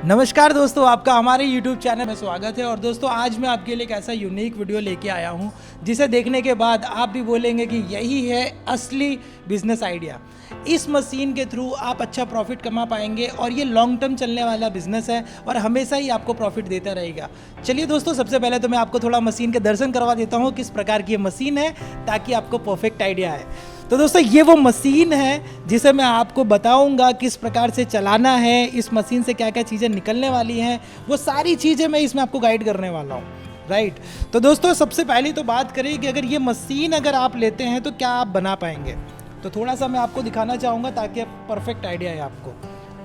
नमस्कार दोस्तों, आपका हमारे YouTube चैनल में स्वागत है। और दोस्तों आज मैं आपके लिए एक ऐसा यूनिक वीडियो लेके आया हूँ जिसे देखने के बाद आप भी बोलेंगे कि यही है असली बिजनेस आइडिया। इस मशीन के थ्रू आप अच्छा प्रॉफिट कमा पाएंगे और ये लॉन्ग टर्म चलने वाला बिजनेस है और हमेशा ही आपको प्रॉफिट देता रहेगा। चलिए दोस्तों, सबसे पहले तो मैं आपको थोड़ा मशीन के दर्शन करवा देता हूँ किस प्रकार की ये मशीन है, ताकि आपको परफेक्ट आइडिया है। तो दोस्तों ये वो मशीन है जिसे मैं आपको बताऊंगा किस प्रकार से चलाना है, इस मशीन से क्या क्या चीज़ें निकलने वाली हैं, वो सारी चीज़ें मैं इसमें आपको गाइड करने वाला हूँ। राइट। तो दोस्तों सबसे पहले तो बात करें कि अगर ये मशीन अगर आप लेते हैं तो क्या आप बना पाएंगे, तो थोड़ा सा मैं आपको दिखाना चाहूँगा ताकि परफेक्ट आइडिया है आपको।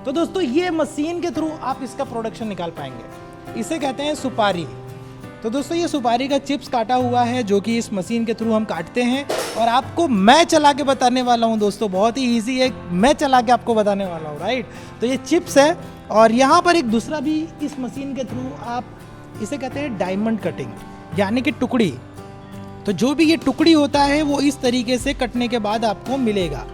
तो दोस्तों ये मशीन के थ्रू आप इसका प्रोडक्शन निकाल पाएंगे। इसे कहते हैं सुपारी। तो दोस्तों ये सुपारी का चिप्स काटा हुआ है जो कि इस मशीन के थ्रू हम काटते हैं और आपको मैं चला के बताने वाला हूं। दोस्तों बहुत ही इजी है, मैं चला के आपको बताने वाला हूं। राइट। तो ये चिप्स है और यहाँ पर एक दूसरा भी इस मशीन के थ्रू आप इसे कहते हैं डायमंड कटिंग, यानी कि टुकड़ी। तो जो भी ये टुकड़ी होता है वो इस तरीके से कटने के बाद आपको मिलेगा।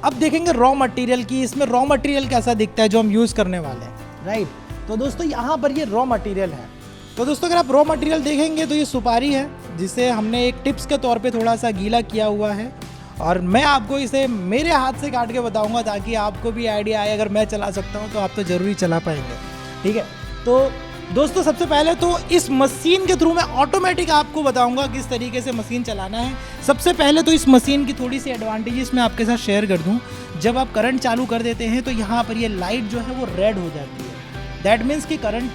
अब देखेंगे रॉ मटेरियल की, इसमें रॉ मटेरियल कैसा दिखता है जो हम यूज़ करने वाले हैं। राइट। तो दोस्तों यहाँ पर ये रॉ मटेरियल है। तो दोस्तों अगर आप रॉ मटेरियल देखेंगे तो ये सुपारी है जिसे हमने एक टिप्स के तौर पे थोड़ा सा गीला किया हुआ है और मैं आपको इसे मेरे हाथ से काट के बताऊंगा ताकि आपको भी आइडिया आए। अगर मैं चला सकता हूं तो आप तो ज़रूरी चला पाएंगे। ठीक है। तो दोस्तों सबसे पहले तो इस मशीन के थ्रू मैं ऑटोमेटिक आपको बताऊंगा किस तरीके से मशीन चलाना है। सबसे पहले तो इस मशीन की थोड़ी सी एडवांटेजेस मैं आपके साथ शेयर कर दूँ। जब आप करंट चालू कर देते हैं तो यहाँ पर ये लाइट जो है वो रेड हो जाती है। दैट मीन्स कि करंट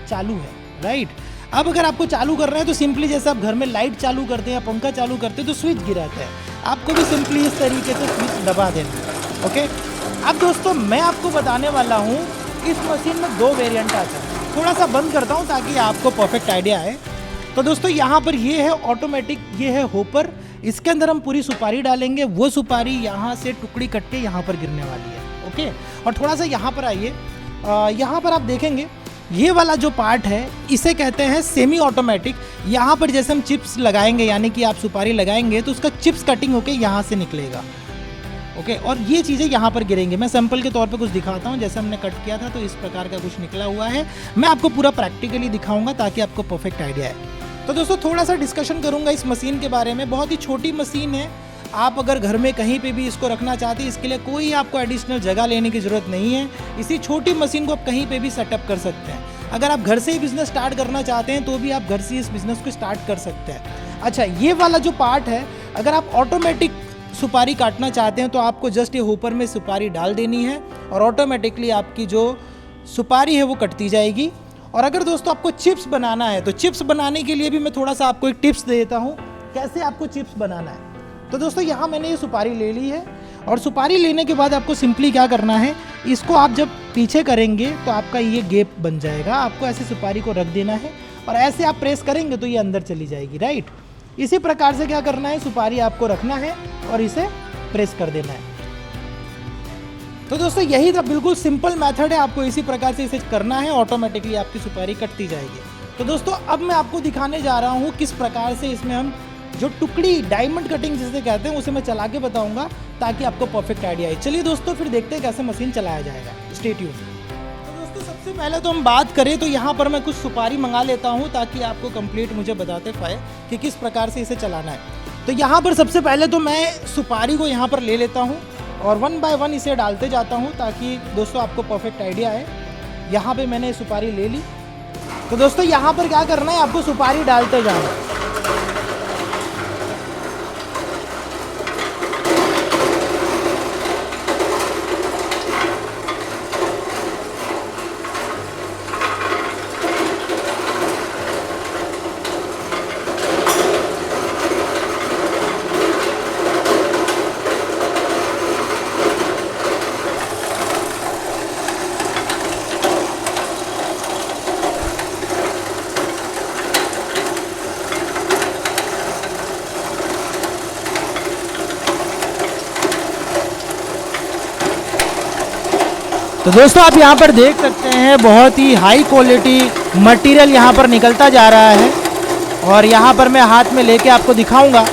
चालू है। राइट। अब अगर आपको चालू करना है तो सिंपली जैसे आप घर में लाइट चालू करते हैं या पंखा चालू करते हैं तो स्विच गिराता है, आपको भी सिंपली इस तरीके से स्विच दबा देना है। ओके। अब दोस्तों मैं आपको बताने वाला हूँ इस मशीन में दो वेरिएंट आते हैं। थोड़ा सा बंद करता हूँ ताकि आपको परफेक्ट आइडिया आए। तो दोस्तों यहाँ पर ये है ऑटोमेटिक, ये है होपर। इसके अंदर हम पूरी सुपारी डालेंगे, वो सुपारी यहाँ से टुकड़ी कट के यहाँ पर गिरने वाली है। ओके। और थोड़ा सा यहाँ पर आइए, यहाँ पर आप देखेंगे ये वाला जो पार्ट है इसे कहते हैं सेमी ऑटोमेटिक। यहाँ पर जैसे हम चिप्स लगाएंगे, यानी कि आप सुपारी लगाएंगे तो उसका चिप्स कटिंग होके यहाँ से निकलेगा। ओके। और ये चीज़ें यहाँ पर गिरेंगी। मैं सैंपल के तौर पे कुछ दिखाता हूँ। जैसे हमने कट किया था तो इस प्रकार का कुछ निकला हुआ है। मैं आपको पूरा प्रैक्टिकली दिखाऊंगा ताकि आपको परफेक्ट आइडिया है। तो दोस्तों थोड़ा सा डिस्कशन करूँगा इस मशीन के बारे में। बहुत ही छोटी मशीन है। आप अगर घर में कहीं पे भी इसको रखना चाहते हैं, इसके लिए कोई आपको एडिशनल जगह लेने की ज़रूरत नहीं है। इसी छोटी मशीन को आप कहीं पे भी सेटअप कर सकते हैं। अगर आप घर से ही बिज़नेस स्टार्ट करना चाहते हैं तो भी आप घर से इस बिज़नेस को स्टार्ट कर सकते हैं। अच्छा, ये वाला जो पार्ट है, अगर आप ऑटोमेटिक सुपारी काटना चाहते हैं तो आपको जस्ट ये होपर में सुपारी डाल देनी है और ऑटोमेटिकली आपकी जो सुपारी है वो कटती जाएगी। और अगर दोस्तों आपको चिप्स बनाना है तो चिप्स बनाने के लिए भी मैं थोड़ा सा आपको एक टिप्स दे देता हूँ कैसे आपको चिप्स बनाना है। तो दोस्तों यहाँ मैंने ये सुपारी ले ली है और सुपारी लेने के बाद आपको सिंपली क्या करना है, इसको आप जब पीछे करेंगे तो आपका ये गैप बन जाएगा। आपको ऐसे सुपारी को रख देना है और ऐसे आप प्रेस करेंगे तो ये अंदर चली जाएगी। राइट। इसी प्रकार से क्या करना है, सुपारी आपको रखना है और इसे प्रेस कर देना है। तो दोस्तों यही तो बिल्कुल सिंपल मेथड है। आपको इसी प्रकार से इसे करना है, ऑटोमेटिकली आपकी सुपारी कटती जाएगी। तो दोस्तों अब मैं आपको दिखाने जा रहा हूँ किस प्रकार से इसमें हम जो टुकड़ी डायमंड कटिंग जिसे कहते हैं उसे मैं चला के बताऊंगा ताकि आपको परफेक्ट आइडिया आए। चलिए दोस्तों फिर देखते हैं कैसे मशीन चलाया जाएगा। Stay tuned. तो दोस्तों सबसे पहले तो हम बात करें तो यहाँ पर मैं कुछ सुपारी मंगा लेता हूँ ताकि आपको कंप्लीट मुझे बताते पाए कि किस प्रकार से इसे चलाना है। तो यहाँ पर सबसे पहले तो मैं सुपारी को यहाँ पर ले लेता हूँ और 1 बाय 1 इसे डालते जाता हूँ ताकि दोस्तों आपको परफेक्ट आइडिया आए। यहाँ पर मैंने सुपारी ले ली। तो दोस्तों यहाँ पर क्या करना है, आपको सुपारी डालते जाना। तो दोस्तों आप यहाँ पर देख सकते हैं बहुत ही हाई क्वालिटी मटेरियल यहाँ पर निकलता जा रहा है और यहाँ पर मैं हाथ में लेके आपको दिखाऊंगा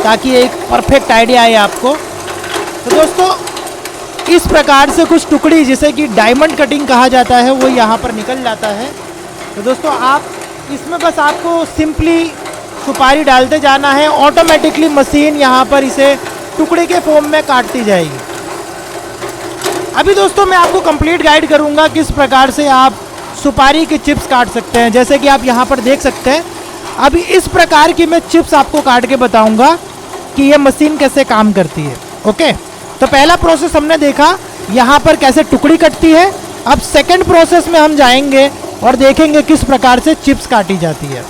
ताकि एक परफेक्ट आइडिया आए आपको। तो दोस्तों इस प्रकार से कुछ टुकड़ी जिसे कि डायमंड कटिंग कहा जाता है वो यहाँ पर निकल जाता है। तो दोस्तों आप इसमें बस आपको सिंपली सुपारी डालते जाना है, ऑटोमेटिकली मशीन यहाँ पर इसे टुकड़े के फॉर्म में काटती जाएगी। अभी दोस्तों मैं आपको कंप्लीट गाइड करूँगा किस प्रकार से आप सुपारी के चिप्स काट सकते हैं। जैसे कि आप यहाँ पर देख सकते हैं, अभी इस प्रकार की मैं चिप्स आपको काट के बताऊँगा कि ये मशीन कैसे काम करती है। ओके, तो पहला प्रोसेस हमने देखा यहाँ पर कैसे टुकड़ी कटती है। अब सेकंड प्रोसेस में हम जाएंगे और देखेंगे किस प्रकार से चिप्स काटी जाती है।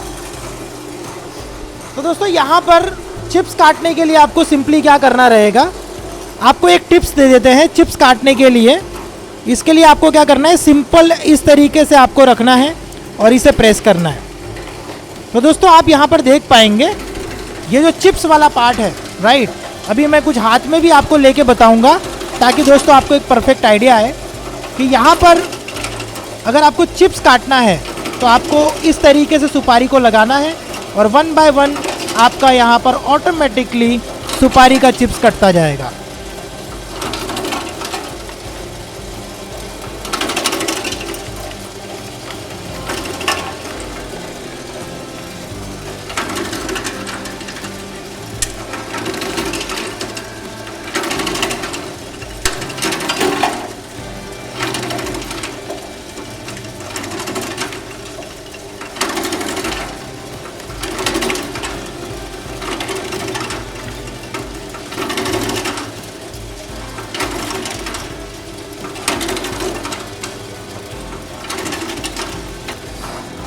तो दोस्तों यहाँ पर चिप्स काटने के लिए आपको सिंपली क्या करना रहेगा, आपको एक टिप्स दे देते हैं चिप्स काटने के लिए। इसके लिए आपको क्या करना है, सिंपल इस तरीके से आपको रखना है और इसे प्रेस करना है। तो दोस्तों आप यहाँ पर देख पाएंगे ये जो चिप्स वाला पार्ट है, राइट, अभी मैं कुछ हाथ में भी आपको लेके बताऊंगा ताकि दोस्तों आपको एक परफेक्ट आइडिया आए कि यहाँ पर अगर आपको चिप्स काटना है तो आपको इस तरीके से सुपारी को लगाना है और 1 बाय 1 आपका यहाँ पर ऑटोमेटिकली सुपारी का चिप्स कटता जाएगा।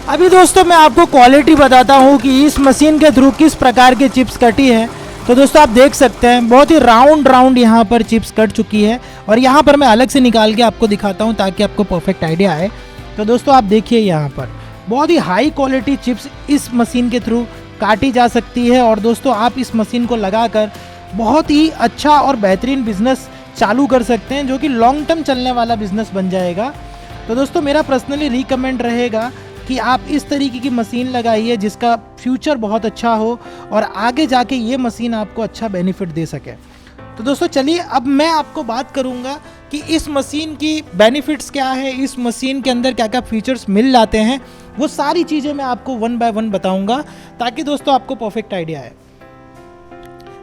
अभी दोस्तों मैं आपको क्वालिटी बताता हूँ कि इस मशीन के थ्रू किस प्रकार की चिप्स कटी है। तो दोस्तों आप देख सकते हैं बहुत ही राउंड यहाँ पर चिप्स कट चुकी है और यहाँ पर मैं अलग से निकाल के आपको दिखाता हूँ ताकि आपको परफेक्ट आइडिया आए। तो दोस्तों आप देखिए यहाँ पर बहुत ही हाई क्वालिटी चिप्स इस मशीन के थ्रू काटी जा सकती है और दोस्तों आप इस मशीन को लगाकर बहुत ही अच्छा और बेहतरीन बिजनेस चालू कर सकते हैं जो कि लॉन्ग टर्म चलने वाला बिजनेस बन जाएगा। तो दोस्तों मेरा पर्सनली रिकमेंड रहेगा कि आप इस तरीके की मशीन लगाइए जिसका फ्यूचर बहुत अच्छा हो और आगे जाके ये मशीन आपको अच्छा बेनिफिट दे सके। तो दोस्तों चलिए अब मैं आपको बात करूंगा कि इस मशीन की बेनिफिट्स क्या है, इस मशीन के अंदर क्या क्या फीचर्स मिल जाते हैं, वो सारी चीज़ें मैं आपको 1 बाय 1 बताऊंगा ताकि दोस्तों आपको परफेक्ट आइडिया आए।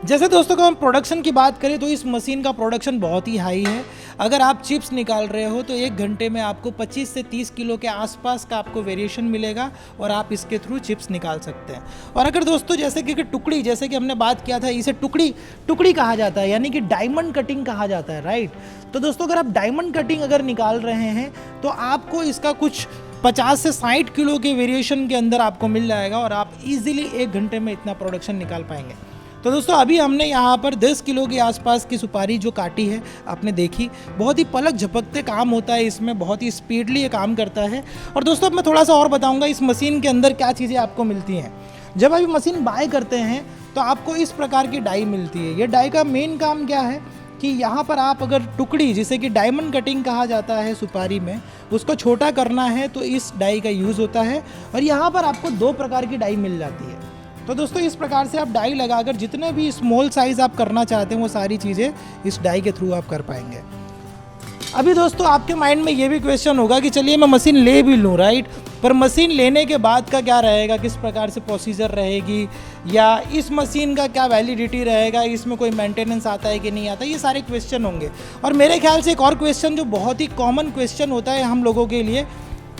जैसे दोस्तों को हम प्रोडक्शन की बात करें तो इस मशीन का प्रोडक्शन बहुत ही हाई है। अगर आप चिप्स निकाल रहे हो तो 1 घंटे में आपको 25 से 30 किलो के आसपास का आपको वेरिएशन मिलेगा और आप इसके थ्रू चिप्स निकाल सकते हैं। और अगर दोस्तों जैसे कि टुकड़ी, जैसे कि हमने बात किया था, इसे टुकड़ी कहा जाता है, यानी कि डायमंड कटिंग कहा जाता है, राइट। तो दोस्तों अगर आप डायमंड कटिंग अगर निकाल रहे हैं तो आपको इसका कुछ 50 से 60 किलो के वेरिएशन के अंदर आपको मिल जाएगा और आप इजीली 1 घंटे में इतना प्रोडक्शन निकाल पाएंगे। तो दोस्तों अभी हमने यहाँ पर 10 किलो के आसपास की सुपारी जो काटी है आपने देखी, बहुत ही पलक झपकते काम होता है इसमें, बहुत ही स्पीडली ये काम करता है। और दोस्तों अब मैं थोड़ा सा और बताऊँगा इस मशीन के अंदर क्या चीज़ें आपको मिलती हैं। जब अभी मशीन बाय करते हैं तो आपको इस प्रकार की डाई मिलती है। ये डाई का मेन काम क्या है कि यहाँ पर आप अगर टुकड़ी, जिसे कि डायमंड कटिंग कहा जाता है सुपारी में, उसको छोटा करना है तो इस डाई का यूज़ होता है। और यहाँ पर आपको 2 प्रकार की डाई मिल जाती है। तो दोस्तों इस प्रकार से आप डाई लगाकर जितने भी स्मॉल साइज़ आप करना चाहते हैं वो सारी चीज़ें इस डाई के थ्रू आप कर पाएंगे। अभी दोस्तों आपके माइंड में ये भी क्वेश्चन होगा कि चलिए मैं मशीन ले भी लूँ, राइट, पर मशीन लेने के बाद का क्या रहेगा, किस प्रकार से प्रोसीजर रहेगी, या इस मशीन का क्या वैलिडिटी रहेगा, इसमें कोई मेंटेनेंस आता है कि नहीं आता, ये सारे क्वेश्चन होंगे। और मेरे ख्याल से एक और क्वेश्चन जो बहुत ही कॉमन क्वेश्चन होता है हम लोगों के लिए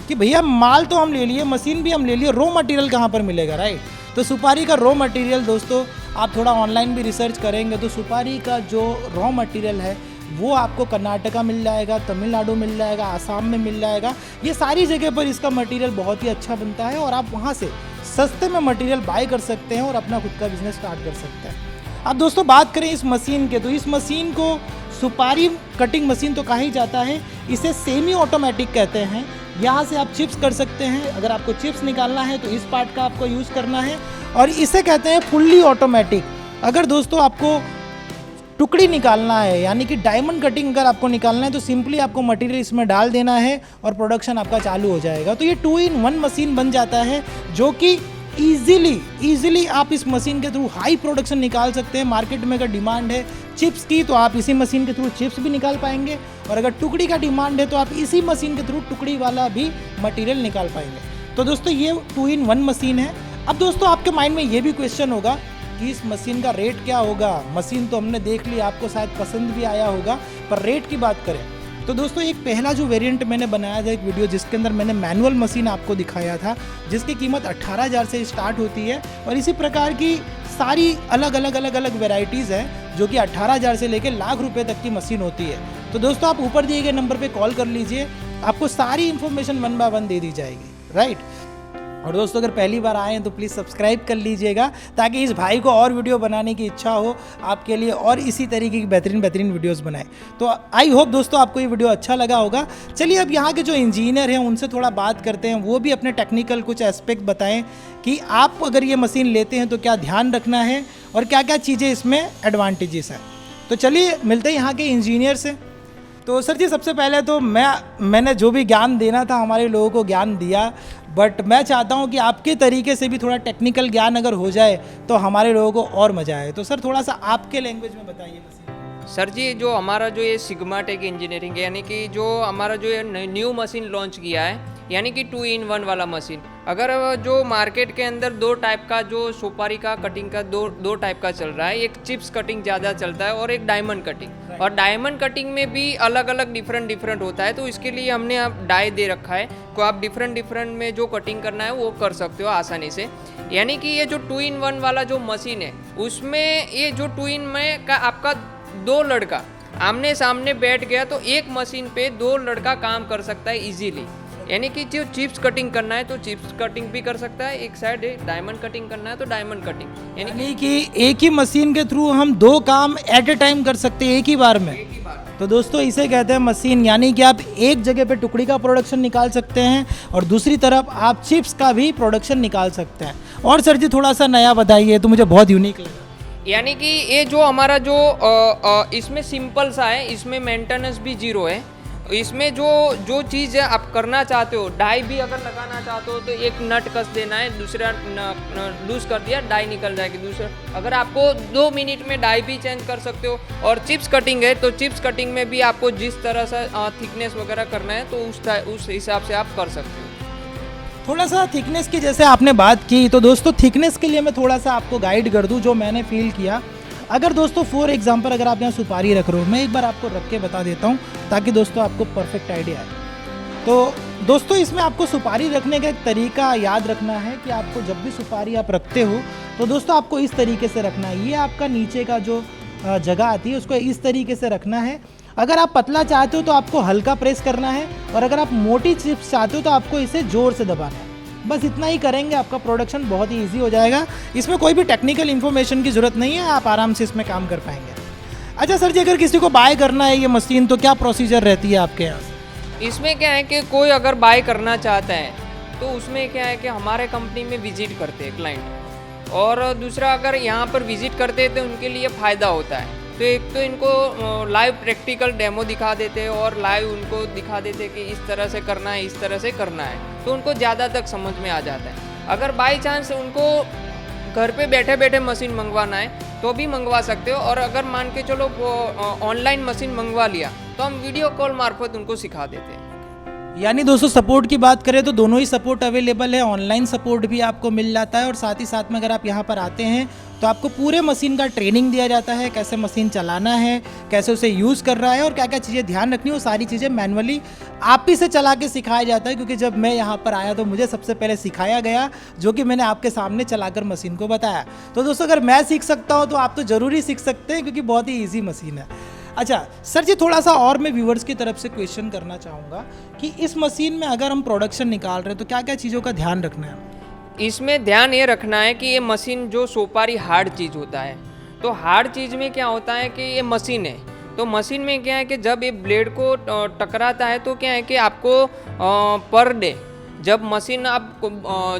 कि भैया माल तो हम ले लिए, मशीन भी हम ले लिए, रॉ मटेरियल कहाँ पर मिलेगा, राइट। तो सुपारी का रॉ मटेरियल दोस्तों आप थोड़ा ऑनलाइन भी रिसर्च करेंगे तो सुपारी का जो रॉ मटेरियल है वो आपको कर्नाटका मिल जाएगा, तमिलनाडु मिल जाएगा, आसाम में मिल जाएगा। ये सारी जगह पर इसका मटेरियल बहुत ही अच्छा बनता है और आप वहाँ से सस्ते में मटेरियल बाय कर सकते हैं और अपना खुद का बिजनेस स्टार्ट कर सकते हैं। अब दोस्तों बात करें इस मशीन के, तो इस मशीन को सुपारी कटिंग मशीन तो कहा ही जाता है, इसे सेमी ऑटोमेटिक कहते हैं। यहाँ से आप चिप्स कर सकते हैं, अगर आपको चिप्स निकालना है तो इस पार्ट का आपको यूज़ करना है। और इसे कहते हैं फुल्ली ऑटोमेटिक। अगर दोस्तों आपको टुकड़ी निकालना है, यानी कि डायमंड कटिंग अगर आपको निकालना है, तो सिंपली आपको मटेरियल इसमें डाल देना है और प्रोडक्शन आपका चालू हो जाएगा। तो ये 2-in-1 मशीन बन जाता है जो कि ईजिली आप इस मशीन के थ्रू हाई प्रोडक्शन निकाल सकते हैं। मार्केट में अगर डिमांड है चिप्स की तो आप इसी मशीन के थ्रू चिप्स भी निकाल पाएंगे, और अगर टुकड़ी का डिमांड है तो आप इसी मशीन के थ्रू टुकड़ी वाला भी मटेरियल निकाल पाएंगे। तो दोस्तों ये 2-in-1 मशीन है। अब दोस्तों आपके माइंड में ये भी क्वेश्चन होगा कि इस मशीन का रेट क्या होगा। मशीन तो हमने देख ली, आपको शायद पसंद भी आया होगा, पर रेट की बात करें तो दोस्तों एक पहला जो वेरिएंट मैंने बनाया था एक वीडियो, जिसके अंदर मैंने मैनुअल मशीन आपको दिखाया था, जिसकी कीमत 18,000 से स्टार्ट होती है, और इसी प्रकार की सारी अलग अलग वेराइटीज़ हैं जो कि 18,000 से लेकर लाख रुपए तक की मशीन होती है। तो दोस्तों आप ऊपर दिए गए नंबर पे कॉल कर लीजिए, आपको सारी इन्फॉर्मेशन 1 बाय 1 दे दी जाएगी, राइट। और दोस्तों अगर पहली बार आए हैं तो प्लीज़ सब्सक्राइब कर लीजिएगा, ताकि इस भाई को और वीडियो बनाने की इच्छा हो आपके लिए, और इसी तरीके की बेहतरीन वीडियोस बनाए। तो आई होप दोस्तों आपको ये वीडियो अच्छा लगा होगा। चलिए अब यहाँ के जो इंजीनियर हैं उनसे थोड़ा बात करते हैं, वो भी अपने टेक्निकल कुछ एस्पेक्ट बताएं कि आप अगर ये मशीन लेते हैं तो क्या ध्यान रखना है और क्या क्या चीज़ें इसमें एडवांटेजेस हैं। तो चलिए मिलते हैं यहाँ के इंजीनियर से। तो सर जी सबसे पहले तो मैंने जो भी ज्ञान देना था हमारे लोगों को ज्ञान दिया, बट मैं चाहता हूं कि आपके तरीके से भी थोड़ा टेक्निकल ज्ञान अगर हो जाए तो हमारे लोगों को और मज़ा आए। तो सर थोड़ा सा आपके लैंग्वेज में बताइए। सर जी जो हमारा जो ये सिग्मा टेक इंजीनियरिंग है, यानी कि जो हमारा जो ये न्यू मशीन लॉन्च किया है, यानी कि 2-in-1 वाला मशीन, अगर जो मार्केट के अंदर 2 टाइप का जो सुपारी का कटिंग का दो टाइप का चल रहा है, एक चिप्स कटिंग ज़्यादा चलता है और एक डायमंड कटिंग। और डायमंड कटिंग में भी अलग अलग डिफरेंट होता है, तो इसके लिए हमने अब डाई दे रखा है, तो आप डिफरेंट में जो कटिंग करना है वो कर सकते हो आसानी से। यानी कि ये जो 2-in-1 वाला जो मशीन है, उसमें ये जो 2-in में का आपका 2 लड़का आमने सामने बैठ गया तो एक मशीन पे 2 लड़का काम कर सकता है इजीली। यानी कि जो चिप्स कटिंग करना है तो चिप्स कटिंग भी कर सकता है, एक साइड डायमंड कटिंग करना है तो डायमंड कटिंग, यानी कि एक ही मशीन के थ्रू हम 2 काम एट ए टाइम कर सकते हैं एक ही बार में। तो दोस्तों इसे कहते हैं मशीन, यानी कि आप एक जगह पे टुकड़ी का प्रोडक्शन निकाल सकते हैं और दूसरी तरफ आप चिप्स का भी प्रोडक्शन निकाल सकते हैं। और सर जी थोड़ा सा नया बताइए, तो मुझे बहुत यूनिक लगा। यानी कि ये जो हमारा जो इसमें सिंपल सा है, इसमें मेंटेनेंस भी 0 है। इसमें जो चीज़ आप करना चाहते हो, डाई भी अगर लगाना चाहते हो तो एक नट कस देना है, दूसरा लूज कर दिया, डाई निकल जाएगी। दूसरा अगर आपको 2 मिनट में डाई भी चेंज कर सकते हो। और चिप्स कटिंग है तो चिप्स कटिंग में भी आपको जिस तरह से थिकनेस वगैरह करना है तो उस हिसाब से आप कर सकते हो। थोड़ा सा थिकनेस की जैसे आपने बात की, तो दोस्तों थिकनेस के लिए मैं थोड़ा सा आपको गाइड कर दूं जो मैंने फील किया। अगर दोस्तों फॉर एग्जांपल अगर आप यहाँ सुपारी रख रहे हो, मैं एक बार आपको रख के बता देता हूँ ताकि दोस्तों आपको परफेक्ट आइडिया आए। तो दोस्तों इसमें आपको सुपारी रखने का एक तरीका याद रखना है कि आपको जब भी सुपारी आप रखते हो तो दोस्तों आपको इस तरीके से रखना है। ये आपका नीचे का जो जगह आती है उसको इस तरीके से रखना है। अगर आप पतला चाहते हो तो आपको हल्का प्रेस करना है, और अगर आप मोटी चिप्स चाहते हो तो आपको इसे ज़ोर से दबाना है। बस इतना ही करेंगे, आपका प्रोडक्शन बहुत ही इजी हो जाएगा। इसमें कोई भी टेक्निकल इन्फॉर्मेशन की ज़रूरत नहीं है, आप आराम से इसमें काम कर पाएंगे। अच्छा सर जी अगर किसी को बाय करना है ये मशीन तो क्या प्रोसीजर रहती है आपके यहाँ? इसमें क्या है कि कोई अगर बाय करना चाहता है तो उसमें क्या है कि हमारे कंपनी में विजिट करते हैं क्लाइंट, और दूसरा अगर यहाँ पर विजिट करते हैं तो उनके लिए फ़ायदा होता है। तो एक तो इनको लाइव प्रैक्टिकल डेमो दिखा देते हैं और लाइव उनको दिखा देते हैं कि इस तरह से करना है, इस तरह से करना है, तो उनको ज़्यादा तक समझ में आ जाता है। अगर बाई चांस उनको घर पे बैठे बैठे मशीन मंगवाना है तो भी मंगवा सकते हो, और अगर मान के चलो वो ऑनलाइन मशीन मंगवा लिया तो हम वीडियो कॉल मार्फत उनको सिखा देते हैं। यानी दोस्तों सपोर्ट की बात करें तो दोनों ही सपोर्ट अवेलेबल है, ऑनलाइन सपोर्ट भी आपको मिल जाता है, और साथ ही साथ में अगर आप यहाँ पर आते हैं तो आपको पूरे मशीन का ट्रेनिंग दिया जाता है, कैसे मशीन चलाना है, कैसे उसे यूज़ कर रहा है और क्या क्या चीज़ें ध्यान रखनी है, वो सारी चीज़ें मैनुअली आप ही से चला के सिखाया जाता है। क्योंकि जब मैं यहाँ पर आया तो मुझे सबसे पहले सिखाया गया, जो कि मैंने आपके सामने चलाकर मशीन को बताया। तो दोस्तों अगर मैं सीख सकता हूँ तो आप तो ज़रूर ही सीख सकते हैं, क्योंकि बहुत ही ईजी मशीन है। अच्छा सर जी थोड़ा सा और मैं व्यूवर्स की तरफ से क्वेश्चन करना चाहूँगा कि इस मशीन में अगर हम प्रोडक्शन निकाल रहे हैं तो क्या क्या चीज़ों का ध्यान रखना है? इसमें ध्यान ये रखना है कि ये मशीन जो सोपारी हार्ड चीज़ होता है, तो हार्ड चीज़ में क्या होता है कि ये मशीन है, तो मशीन में क्या है कि जब ये ब्लेड को टकराता है तो क्या है कि आपको पर डे जब मशीन आप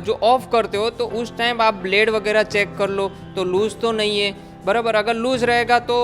जो ऑफ करते हो तो उस टाइम आप ब्लेड वगैरह चेक कर लो तो लूज़ तो नहीं है बराबर। अगर लूज़ रहेगा तो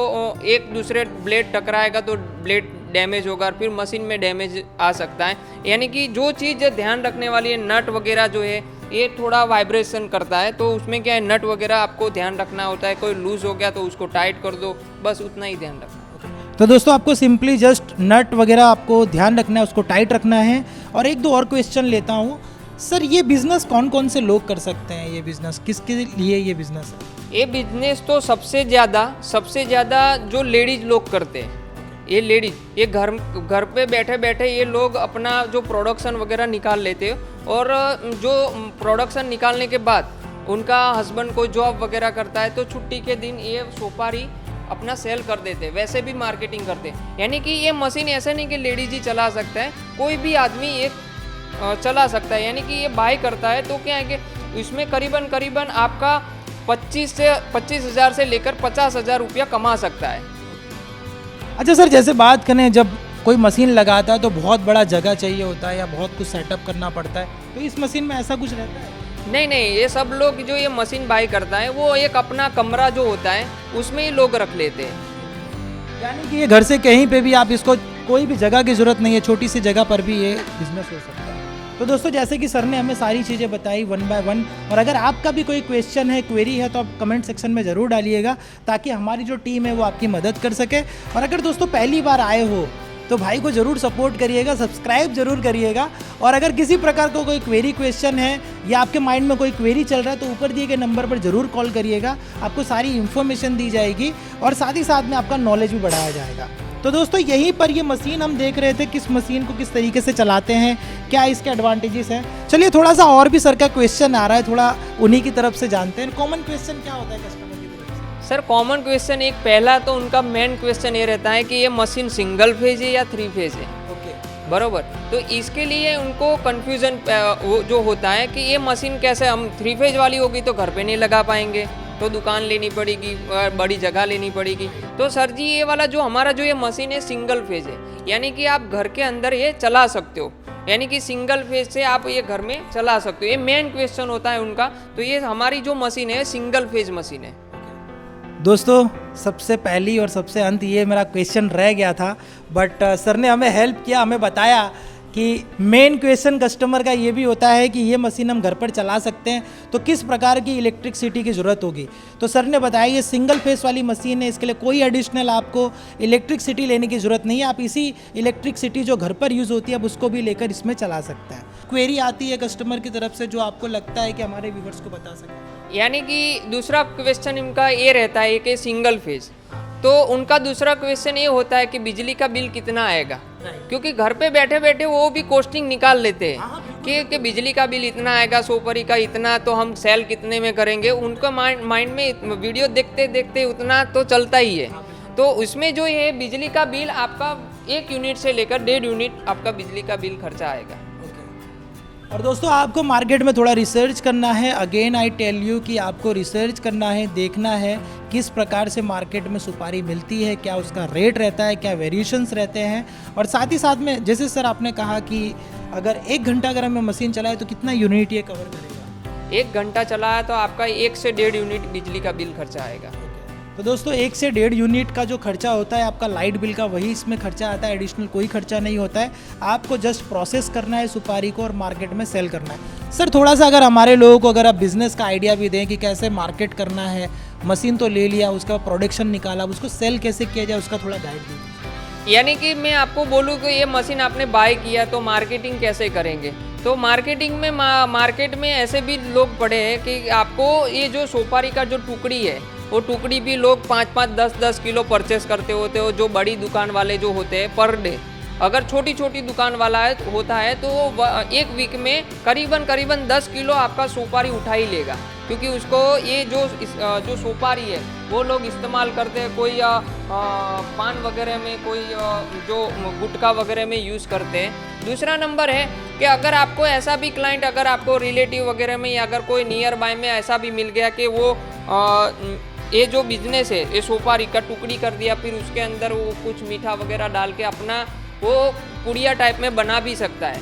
एक दूसरे ब्लेड टकराएगा तो ब्लेड डैमेज होगा, फिर मशीन में डैमेज आ सकता है। यानी कि जो चीज़ ध्यान रखने वाली है, नट वगैरह जो है ये थोड़ा वाइब्रेशन करता है, तो उसमें क्या है नट वगैरह आपको ध्यान रखना होता है, कोई लूज़ हो गया तो उसको टाइट कर दो, बस उतना ही ध्यान रखना। तो दोस्तों आपको सिंपली जस्ट नट वगैरह आपको ध्यान रखना है, उसको टाइट रखना है। और एक दो और क्वेश्चन लेता हूँ सर, ये बिज़नेस कौन कौन से लोग कर सकते हैं? ये बिज़नेस किसके लिए ये बिज़नेस है? ये बिजनेस तो सबसे ज़्यादा जो लेडीज लोग करते हैं, ये लेडीज ये घर पे बैठे बैठे ये लोग अपना जो प्रोडक्शन वगैरह निकाल लेते हैं, और जो प्रोडक्शन निकालने के बाद उनका हस्बैंड कोई जॉब वगैरह करता है तो छुट्टी के दिन ये सुपारी अपना सेल कर देते हैं, वैसे भी मार्केटिंग करते हैं। यानी कि ये मशीन ऐसे नहीं कि लेडीज ही चला सकता है, कोई भी आदमी ये चला सकता है। यानी कि ये बाय करता है तो क्या है कि इसमें करीबन आपका 25,000 से लेकर 50,000 रुपया कमा सकता है। अच्छा सर, जैसे बात करें जब कोई मशीन लगाता है तो बहुत बड़ा जगह चाहिए होता है या बहुत कुछ सेटअप करना पड़ता है, तो इस मशीन में ऐसा कुछ रहता है? नहीं, ये सब लोग जो ये मशीन बाय करता है वो एक अपना कमरा जो होता है उसमें ही लोग रख लेते हैं। यानी कि ये घर से कहीं पे भी आप इसको, कोई भी जगह की ज़रूरत नहीं है, छोटी सी जगह पर भी ये बिजनेस हो सकता है। तो दोस्तों जैसे कि सर ने हमें सारी चीज़ें बताई 1 बाय 1, और अगर आपका भी कोई क्वेश्चन है, क्वेरी है, तो आप कमेंट सेक्शन में ज़रूर डालिएगा ताकि हमारी जो टीम है वो आपकी मदद कर सके। और अगर दोस्तों पहली बार आए हो तो भाई को ज़रूर सपोर्ट करिएगा, सब्सक्राइब ज़रूर करिएगा। और अगर किसी प्रकार का कोई क्वेरी क्वेश्चन है या आपके माइंड में कोई क्वेरी चल रहा है तो ऊपर दिए गए नंबर पर ज़रूर कॉल करिएगा, आपको सारी इन्फॉर्मेशन दी जाएगी और साथ ही साथ में आपका नॉलेज भी बढ़ाया जाएगा। तो दोस्तों यहीं पर ये मशीन हम देख रहे थे, किस मशीन को किस तरीके से चलाते हैं, क्या इसके एडवांटेजेस हैं। चलिए थोड़ा सा और भी सर का क्वेश्चन आ रहा है, थोड़ा उन्हीं की तरफ से जानते हैं। कॉमन क्वेश्चन क्या होता है कस्टमर की तरफ से? सर कॉमन क्वेश्चन एक पहला तो उनका मेन क्वेश्चन ये रहता है कि ये मशीन सिंगल फेज है या 3 फेज है। ओके, बरोबर, तो इसके लिए उनको कन्फ्यूज़न वो जो होता है कि ये मशीन कैसे, हम 3 फेज वाली होगी तो घर पे नहीं लगा पाएंगे, तो दुकान लेनी पड़ेगी, बड़ी जगह लेनी पड़ेगी। तो सर जी ये वाला जो हमारा जो ये मशीन है सिंगल फेज है, यानी कि आप घर के अंदर ये चला सकते हो, यानी कि सिंगल फेज से आप ये घर में चला सकते हो। ये मेन क्वेश्चन होता है उनका। तो ये हमारी जो मशीन है सिंगल फेज मशीन है। दोस्तों सबसे पहली और सबसे अंत ये मेरा क्वेश्चन रह गया था, बट सर ने हमें हेल्प किया, हमें बताया कि मेन क्वेश्चन कस्टमर का ये भी होता है कि ये मशीन हम घर पर चला सकते हैं तो किस प्रकार की इलेक्ट्रिसिटी की ज़रूरत होगी। तो सर ने बताया ये सिंगल फेस वाली मशीन है, इसके लिए कोई एडिशनल आपको इलेक्ट्रिसिटी लेने की ज़रूरत नहीं है, आप इसी इलेक्ट्रिसिटी जो घर पर यूज़ होती है आप उसको भी लेकर इसमें चला सकते हैं। क्वेरी आती है कस्टमर की तरफ से जो आपको लगता है कि हमारे व्यूवर्स को बता सकें? यानी कि दूसरा क्वेश्चन इनका ये रहता है कि सिंगल फेज, तो उनका दूसरा क्वेश्चन ये होता है कि बिजली का बिल कितना आएगा, क्योंकि घर पे बैठे बैठे वो भी कॉस्टिंग निकाल लेते हैं कि बिजली का बिल इतना आएगा, सोपारी का इतना, तो हम सेल कितने में करेंगे। उनका माइंड में वीडियो देखते देखते उतना तो चलता ही है। तो उसमें जो ये बिजली का बिल आपका 1 यूनिट से लेकर 1.5 यूनिट आपका बिजली का बिल खर्चा आएगा। और दोस्तों आपको मार्केट में थोड़ा रिसर्च करना है, अगेन आई टेल यू कि आपको रिसर्च करना है, देखना है किस प्रकार से मार्केट में सुपारी मिलती है, क्या उसका रेट रहता है, क्या वेरिएशंस रहते हैं। और साथ ही साथ में जैसे सर आपने कहा कि अगर 1 घंटा अगर हमें मशीन चलाए तो कितना यूनिट ये कवर करेगा? 1 घंटा चला है तो आपका 1 से 1.5 यूनिट बिजली का बिल खर्चा आएगा। तो दोस्तों 1 से 1.5 यूनिट का जो खर्चा होता है आपका लाइट बिल का, वही इसमें खर्चा आता है, एडिशनल कोई खर्चा नहीं होता है। आपको जस्ट प्रोसेस करना है सुपारी को और मार्केट में सेल करना है। सर थोड़ा सा अगर हमारे लोगों को अगर आप बिज़नेस का आइडिया भी दें कि कैसे मार्केट करना है, मशीन तो ले लिया, उसका प्रोडक्शन निकाला, उसको सेल कैसे किया जाए, उसका थोड़ा गाइड दीजिए। यानी कि मैं आपको बोलूँ कि ये मशीन आपने बाय किया तो मार्केटिंग कैसे करेंगे। तो मार्केटिंग में मार्केट में ऐसे भी लोग पड़े हैं कि आपको ये जो सोपारी का जो टुकड़ी है वो टुकड़ी भी लोग 5-5, 10-10 किलो परचेस करते होते हो, जो बड़ी दुकान वाले जो होते हैं पर डे। अगर छोटी छोटी दुकान वाला होता है तो वो 1 वीक में करीबन 10 किलो आपका सुपारी उठा ही लेगा, क्योंकि उसको ये जो सुपारी है वो लोग इस्तेमाल करते हैं, कोई पान वगैरह में, कोई जो गुटखा वगैरह में यूज़ करते हैं। दूसरा नंबर है कि अगर आपको ऐसा भी क्लाइंट, अगर आपको रिलेटिव वगैरह में या अगर कोई नियर बाय में ऐसा भी मिल गया कि वो ये जो बिजनेस है ये सुपारी का टुकड़ी कर दिया, फिर उसके अंदर वो कुछ मीठा वगैरह डाल के अपना वो पुड़िया टाइप में बना भी सकता है।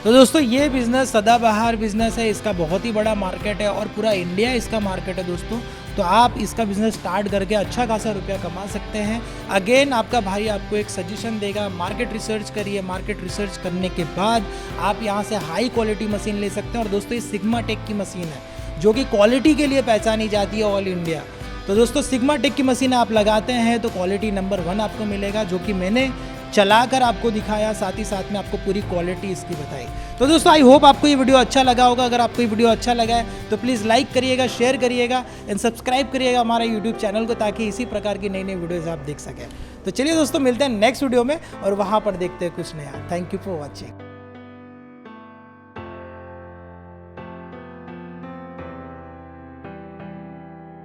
तो दोस्तों ये बिज़नेस सदाबहार बिज़नेस है, इसका बहुत ही बड़ा मार्केट है और पूरा इंडिया इसका मार्केट है दोस्तों। तो आप इसका बिज़नेस स्टार्ट करके अच्छा खासा रुपया कमा सकते हैं। अगेन आपका भाई आपको एक सजेशन देगा, मार्केट रिसर्च करिए। मार्केट रिसर्च करने के बाद आप यहाँ से हाई क्वालिटी मशीन ले सकते हैं। और दोस्तों ये सिग्मा टेक की मशीन है जो कि क्वालिटी के लिए पहचानी जाती है ऑल इंडिया। तो दोस्तों सिग्मा टेक की मशीन आप लगाते हैं तो क्वालिटी नंबर 1 आपको मिलेगा, जो कि मैंने चलाकर आपको दिखाया, साथ ही साथ में आपको पूरी क्वालिटी इसकी बताई। तो दोस्तों आई होप आपको ये वीडियो अच्छा लगा होगा। अगर आपको ये वीडियो अच्छा लगा है तो प्लीज़ लाइक करिएगा, शेयर करिएगा एंड सब्सक्राइब करिएगा हमारा यूट्यूब चैनल को, ताकि इसी प्रकार की नई नई वीडियोज़ आप देख सकें। तो चलिए दोस्तों मिलते हैं नेक्स्ट वीडियो में और वहाँ पर देखते हैं कुछ नया। Thank you for watching.